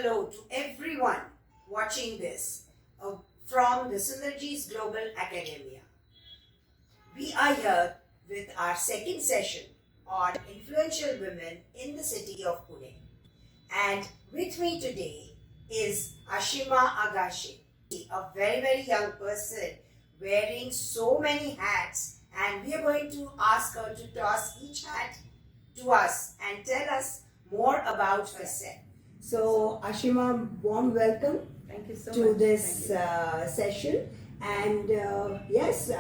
hello to everyone watching this from the Synergies Global Academia. We are here with our second session on influential women in the city of Pune. And with me today is Aashima Agashe, a very young person wearing so many hats, and we are going to ask her to toss each hat to us and tell us more about herself. So, Aashima, warm welcome. Thank you so to much. this session. And yes,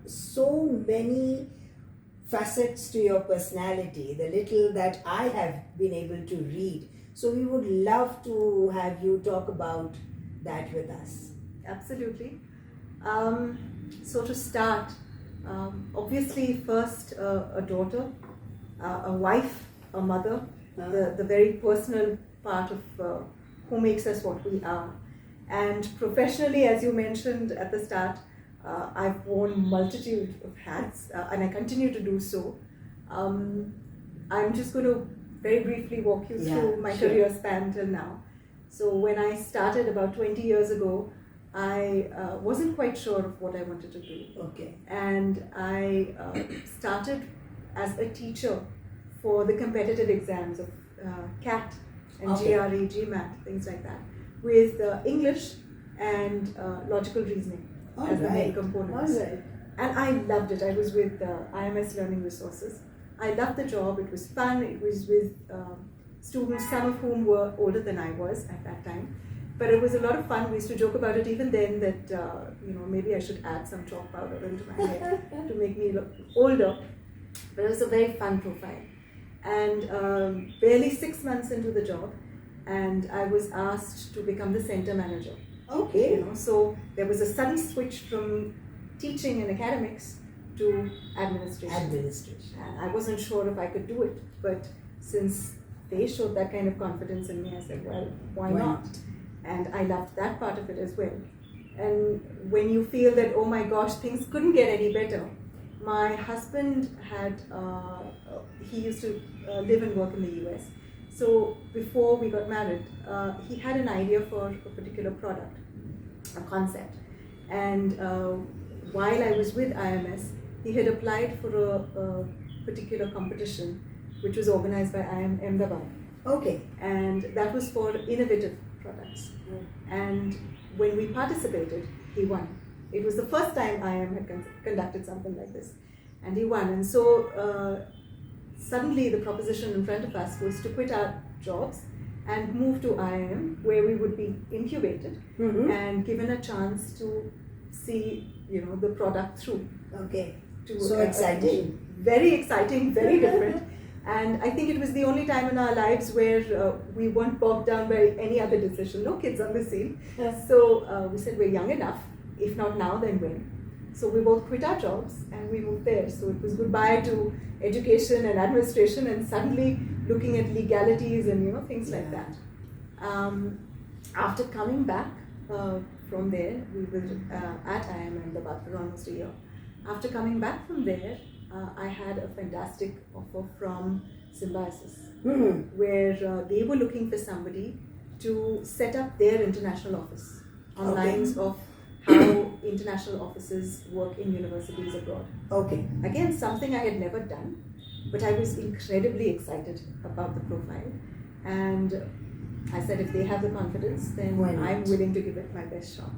so many facets to your personality, the little that I have been able to read. So we would love to have you talk about that with us. Absolutely. So to start, obviously first a daughter, a wife, a mother, the very personal part of who makes us what we are. And professionally, as you mentioned at the start, I've worn multitude of hats and I continue to do so. I'm just going to very briefly walk you through my career span till now. So when I started about 20 years ago, I wasn't quite sure of what I wanted to do. Okay. And I started as a teacher for the competitive exams of CAT and GRE, GMAT, things like that, with English and logical reasoning as the main components. And I loved it. I was with IMS Learning Resources. I loved the job. It was fun. It was with students, some of whom were older than I was at that time. But it was a lot of fun. We used to joke about it even then that, maybe I should add some chalk powder into my hair to make me look older. But it was a very fun profile. And barely 6 months into the job, and I was asked to become the center manager. Okay. So there was a sudden switch from teaching and academics to administration. And I wasn't sure if I could do it, but since they showed that kind of confidence in me, I said, well, why not? And I loved that part of it as well. And when you feel that, oh my gosh, things couldn't get any better, my husband had, he used to live and work in the US. So before we got married, he had an idea for a particular product, a concept. And while I was with IMS, he had applied for a particular competition which was organized by IIM Ahmedabad. Okay. And that was for innovative products. And when we participated, he won. It was the first time IIM had conducted something like this. And he won. And so suddenly the proposition in front of us was to quit our jobs and move to IIM, where we would be incubated and given a chance to see, the product through. Okay. So exciting. Very exciting, very different. And I think it was the only time in our lives where we weren't bogged down by any other decision. No kids on the scene. So we said, we're young enough. If not now, then when? So we both quit our jobs and we moved there. So it was goodbye to education and administration and suddenly looking at legalities and things like that. After coming back from there, we were at IIM Ahmedabad for almost a year. After coming back from there, I had a fantastic offer from Symbiosis, where they were looking for somebody to set up their international office on lines of how international offices work in universities abroad. Okay. Again, something I had never done, but I was incredibly excited about the profile. And I said, if they have the confidence, then I'm willing to give it my best shot.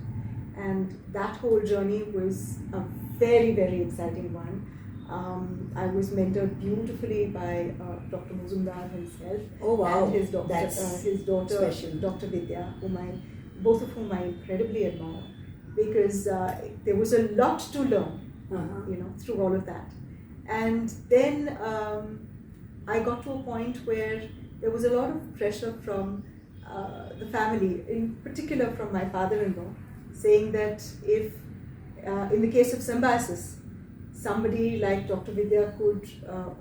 And that whole journey was a very exciting one. I was mentored beautifully by Dr. Muzumdar himself. Oh wow! And his daughter, special. Dr. Vidya, both of whom I incredibly admire, because there was a lot to learn, through all of that. And then I got to a point where there was a lot of pressure from the family, in particular from my father-in-law, saying that if, in the case of Symbiosis, somebody like Dr. Vidya could,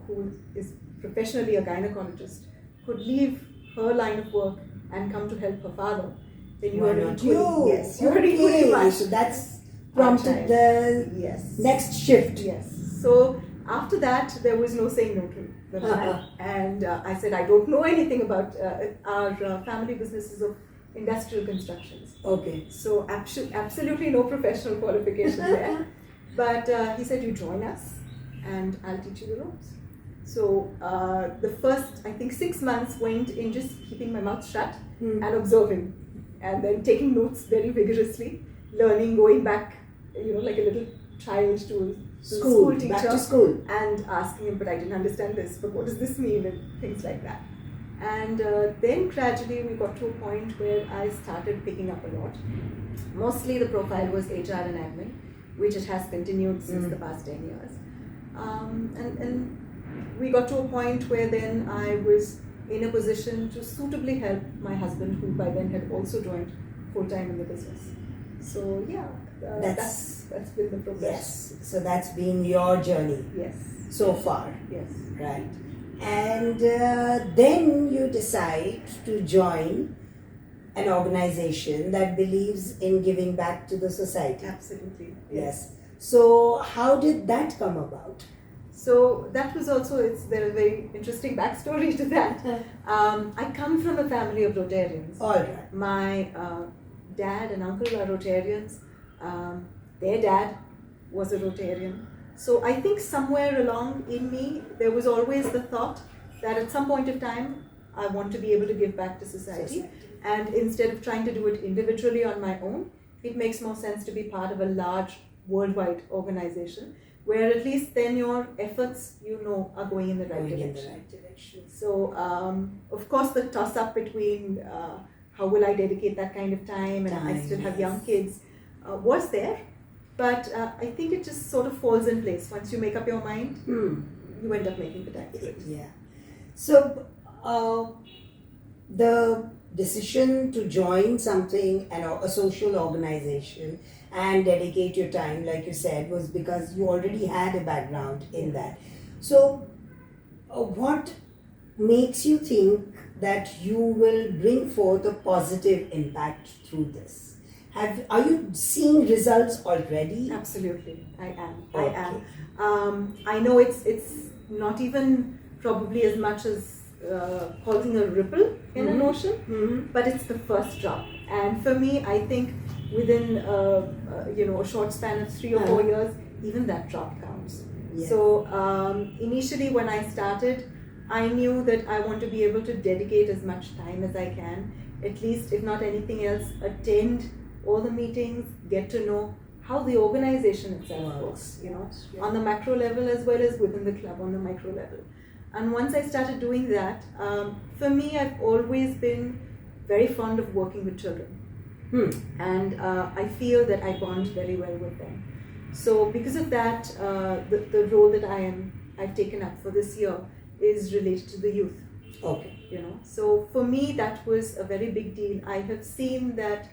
who is professionally a gynecologist, could leave her line of work and come to help her father, then you are equally, yes, you are equally much. So that's prompted the next shift. Yes. So after that, there was no saying no to the man. And I said, I don't know anything about our family businesses of industrial constructions. Okay. So absolutely no professional qualification there. But he said, you join us and I'll teach you the ropes. So the first, I think 6 months went in just keeping my mouth shut and observing. And then taking notes very vigorously, learning, going back, like a little child to school teacher. Back to school. And asking him, but I didn't understand this, but what does this mean? And things like that. And then gradually we got to a point where I started picking up a lot. Mostly the profile was HR and admin, which it has continued since the past 10 years. And we got to a point where then I was in a position to suitably help my husband, who by then had also joined full-time in the business. So yeah, that's been the progress. Yes, so that's been your journey. Yes. So far. Yes. Right. And then you decide to join an organization that believes in giving back to the society. Absolutely. Yes. So how did that come about? So that was also, there's a very interesting backstory to that. I come from a family of Rotarians. All right. My dad and uncle are Rotarians. Their dad was a Rotarian. So I think somewhere along in me, there was always the thought that at some point of time, I want to be able to give back to society. And instead of trying to do it individually on my own, it makes more sense to be part of a large worldwide organization, where at least then your efforts, are going in the right direction. So, of course, the toss-up between how will I dedicate that kind of time, and I still have young kids, was there. But I think it just sort of falls in place. Once you make up your mind, you end up making the time for it. Yeah. So, the decision to join something, a social organization, and dedicate your time, like you said, was because you already had a background in that. So, what makes you think that you will bring forth a positive impact through this? Are you seeing results already? Absolutely, I am. Okay. I am. I know it's not even probably as much as causing a ripple in an ocean, but it's the first drop. And for me, I think within a short span of 3 or 4 years, even that drop counts. Yes. So initially, when I started, I knew that I want to be able to dedicate as much time as I can, at least if not anything else, attend all the meetings, get to know how the organization itself works, on the macro level as well as within the club on the micro level. And once I started doing that, for me, I've always been very fond of working with children. And I feel that I bond very well with them. So because of that, the role that I've taken up for this year is related to the youth. Okay. So for me, that was a very big deal. I have seen that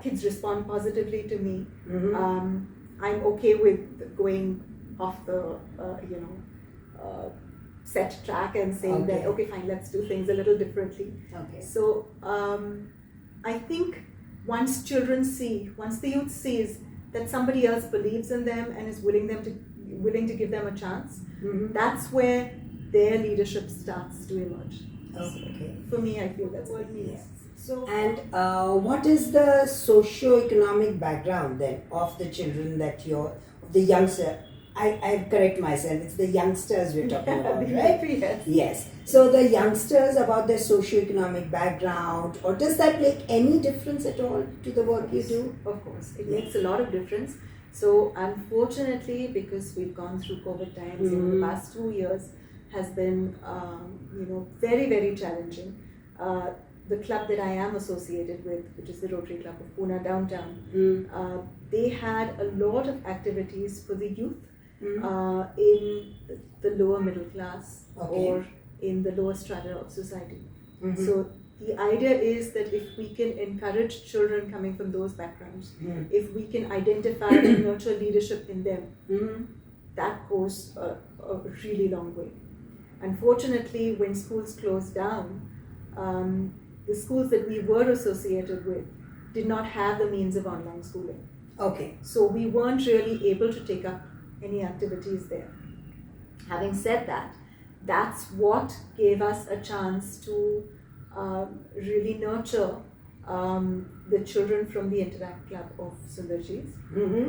kids respond positively to me. I'm okay with going off the, set track and saying that, okay, fine, let's do things a little differently. Okay. So I think once the youth sees that somebody else believes in them and is willing to give them a chance, that's where their leadership starts to emerge. Okay. So for me, I feel that's what it means. Yes. So, and what is the socio-economic background then of the children the youngster? I correct myself, it's the youngsters we're talking about, right? Yes. Yes. So the youngsters, about their socio-economic background, or does that make any difference at all to the work you do? Of course, it makes a lot of difference. So unfortunately, because we've gone through COVID times, the past 2 years has been, very, very challenging. The club that I am associated with, which is the Rotary Club of Pune downtown, they had a lot of activities for the youth in the lower middle class or in the lower strata of society. So the idea is that if we can encourage children coming from those backgrounds, if we can identify and nurture leadership in them, that goes a really long way. Unfortunately, when schools closed down, the schools that we were associated with did not have the means of online schooling. Okay. So we weren't really able to take up any activities there. Having said that, that's what gave us a chance to really nurture the children from the Interact Club of Sundarjis,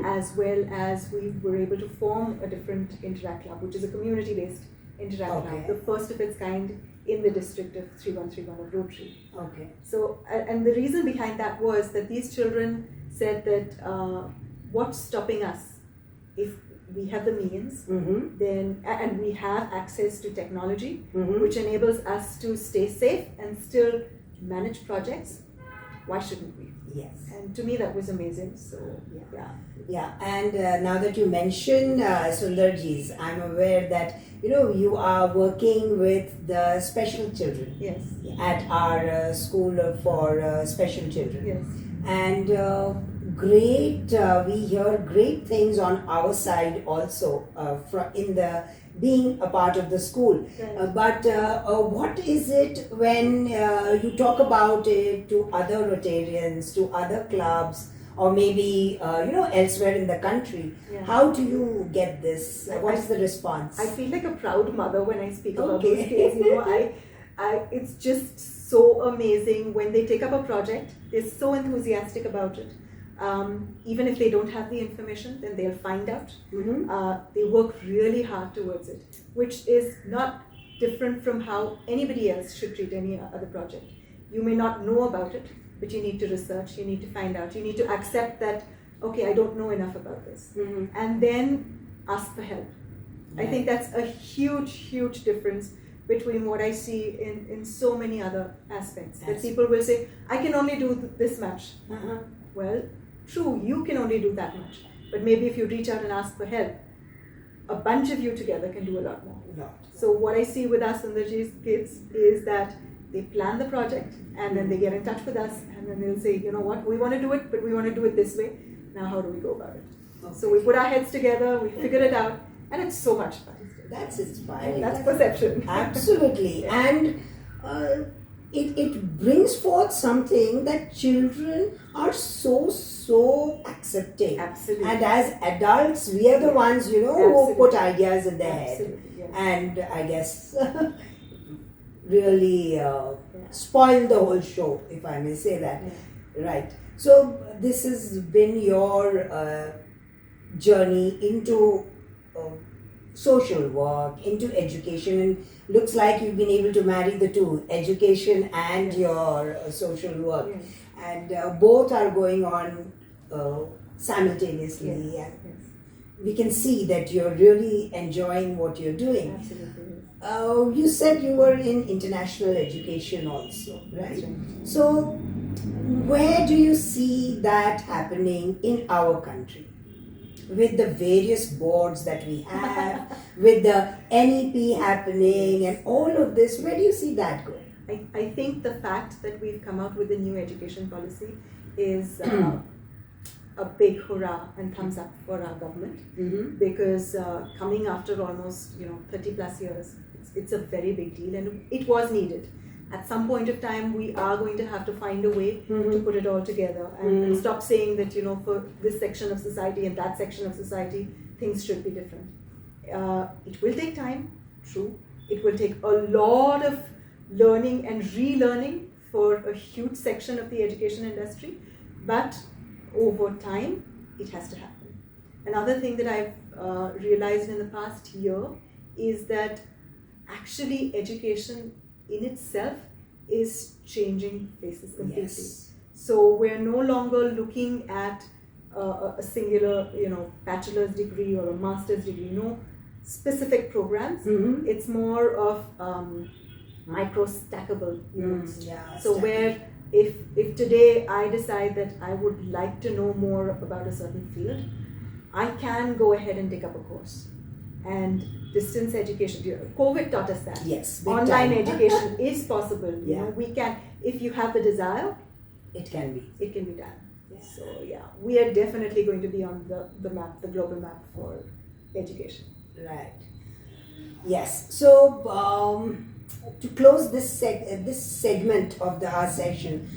as well as we were able to form a different Interact Club, which is a community-based Interact Club, the first of its kind in the district of 3131 of Rotary. Okay. So, and the reason behind that was that these children said that what's stopping us if we have the means, then and we have access to technology, which enables us to stay safe and still manage projects. Why shouldn't we? Yes. And to me, that was amazing. So yeah. And now that you mention Sundarjis, I'm aware that you are working with the special children. Yes. At our school for special children. Yes. And we hear great things on our side also in the being a part of the school. Right. But what is it when you talk about it to other Rotarians, to other clubs, or maybe elsewhere in the country? Yeah. How do you get this? What is the response? I feel like a proud mother when I speak about those kids. It's just so amazing when they take up a project. They're so enthusiastic about it. Even if they don't have the information, then they'll find out. They work really hard towards it, which is not different from how anybody else should treat any other project. You may not know about it, but you need to research, you need to find out, you need to accept that, okay, I don't know enough about this. And then ask for help. I think that's a huge, huge difference between what I see in so many other aspects. That people will say, I can only do this much. Well, true, you can only do that much. But maybe if you reach out and ask for help, a bunch of you together can do a lot more. So what I see with us Sundarji's kids is that they plan the project and then they get in touch with us and then they'll say, you know what, we want to do it, but we want to do it this way. Now how do we go about it? So we put our heads together, we figure it out, and it's so much fun. That's inspiring. That's perception. Absolutely. And it brings forth something that children are so accepting. Absolutely. And as adults, we are the ones, who put ideas in their head. Yes. And I guess really spoil the whole show, if I may say that. Right. So this has been your journey into social work, into education, and looks like you've been able to marry the two, education and your social work. And both are going on simultaneously. And we can see that you're really enjoying what you're doing. Absolutely. You said you were in international education also, right? So where do you see that happening in our country? With the various boards that we have, with the NEP happening and all of this, where do you see that going? I think the fact that we've come out with a new education policy is a big hurrah and thumbs up for our government, because coming after almost 30 plus years, it's a very big deal and it was needed. At some point of time, we are going to have to find a way to put it all together and stop saying that, for this section of society and that section of society, things should be different. It will take time, true. It will take a lot of learning and relearning for a huge section of the education industry, but over time, it has to happen. Another thing that I've realized in the past year is that actually education in itself is changing faces completely. Yes. So we're no longer looking at a singular, bachelor's degree or a master's degree. No specific programs. It's more of micro-stackable units. So where if today I decide that I would like to know more about a certain field, I can go ahead and take up a course. And distance education, COVID taught us that. Yes, online education is possible. We can, if you have the desire, it can be done. So we are definitely going to be on the map, the global map for education. Right. Yes. So to close this segment of our session,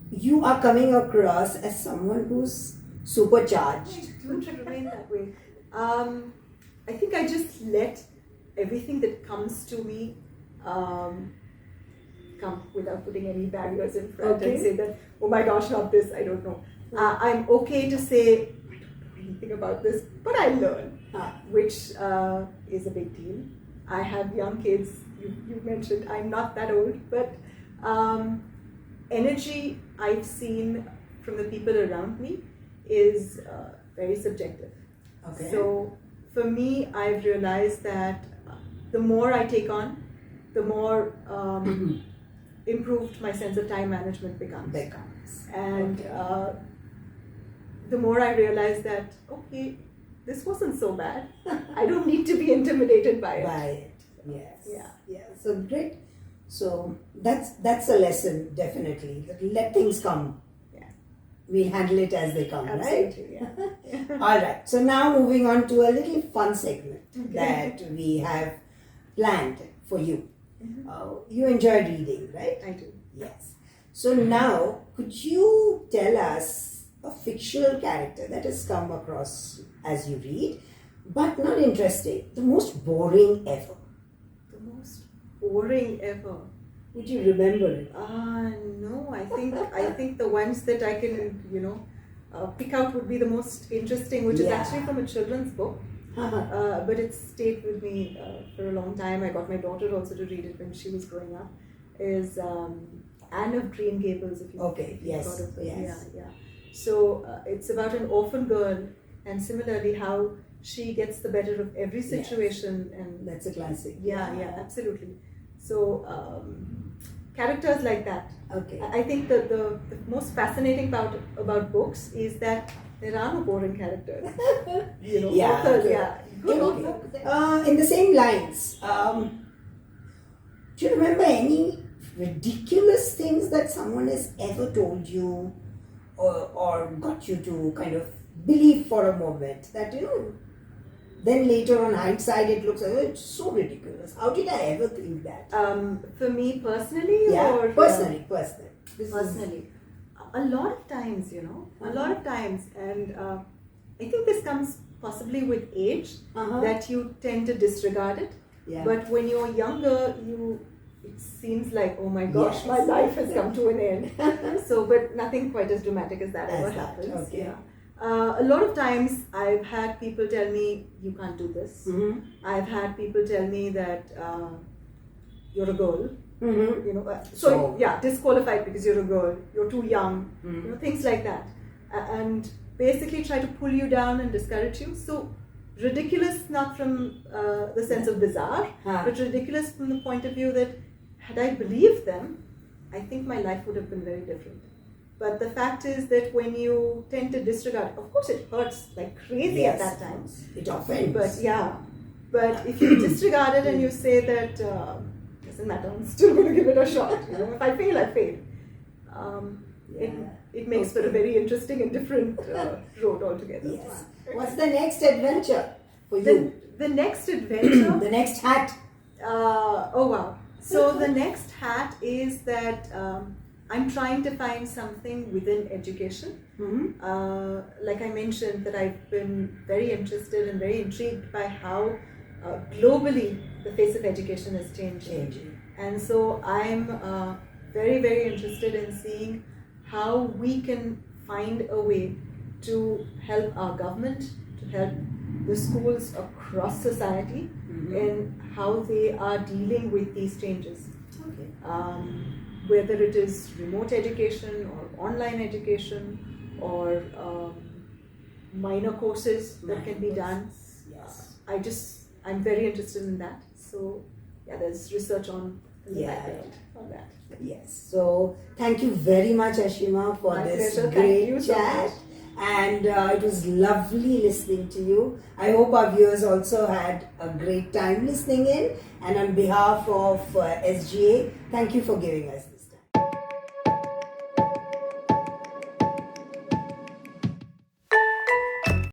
you are coming across as someone who's supercharged. Don't remain that way. I think I just let everything that comes to me come without putting any barriers in front and say that, oh my gosh, not this, I don't know. I'm okay to say, I don't know anything about this, but I learn, which is a big deal. I have young kids, you mentioned I'm not that old, but energy I've seen from the people around me is very subjective. Okay. So for me, I've realized that the more I take on, the more improved my sense of time management becomes. And the more I realize that, okay, this wasn't so bad. I don't need to be intimidated by it. Yes. Yeah. So great. So that's a lesson, definitely. Let things come. Yeah. We'll handle it as they come, Absolutely, right? yeah. All right. So now moving on to a little fun segment that we have planned for you. You enjoy reading, right? I do. Yes. So now, could you tell us a fictional character that has come across as you read, but not interesting, the most boring ever? The most boring ever. Would you remember it? No. I think the ones that I can pick out would be the most interesting, which is actually from a children's book. But it stayed with me for a long time. I got my daughter also to read it when she was growing up. Is Anne of Green Gables, if you heard of it. Yeah. So it's about an orphan girl, and similarly how she gets the better of every situation. And that's a classic. Yeah, absolutely. So characters like that. Okay. I think the most fascinating part about books is that there are no boring characters. Authors, good authors. In the same lines, do you remember any ridiculous things that someone has ever told you or got you to kind of believe for a moment that, then later on hindsight it looks like, oh, it's so ridiculous. How did I ever think that? For me personally? Or personally. Personally. A lot of times, and I think this comes possibly with age, that you tend to disregard it. Yeah. But when you're younger, it seems like, oh my gosh, my life has come to an end. But nothing quite as dramatic as that ever happens. Okay. Yeah. A lot of times I've had people tell me, you can't do this. I've had people tell me that you're a girl. Disqualified because you're a girl, you're too young, things like that, and basically try to pull you down and discourage you. So ridiculous, not from the sense of bizarre, but ridiculous from the point of view that had I believed them, I think my life would have been very different. But the fact is that when you tend to disregard, of course it hurts like crazy at that time. It offends. But if you disregard it and you say that doesn't matter, I'm still going to give it a shot. If I fail, I fail. It makes for a very interesting and different road altogether. Yes. What's the next adventure for you? The next adventure? The next hat. Oh wow. So the next hat is that I'm trying to find something within education. Like I mentioned, that I've been very interested and very intrigued by how globally the face of education is changing. And so I'm very, very interested in seeing how we can find a way to help our government, to help the schools across society in how they are dealing with these changes. Okay. Whether it is remote education or online education or minor courses that can be done. Yes. I'm very interested in that. So there's research on background on that. Yes. So thank you very much, Aashima, for this great chat. And it was lovely listening to you. I hope our viewers also had a great time listening in. And on behalf of SGA, thank you for giving us this.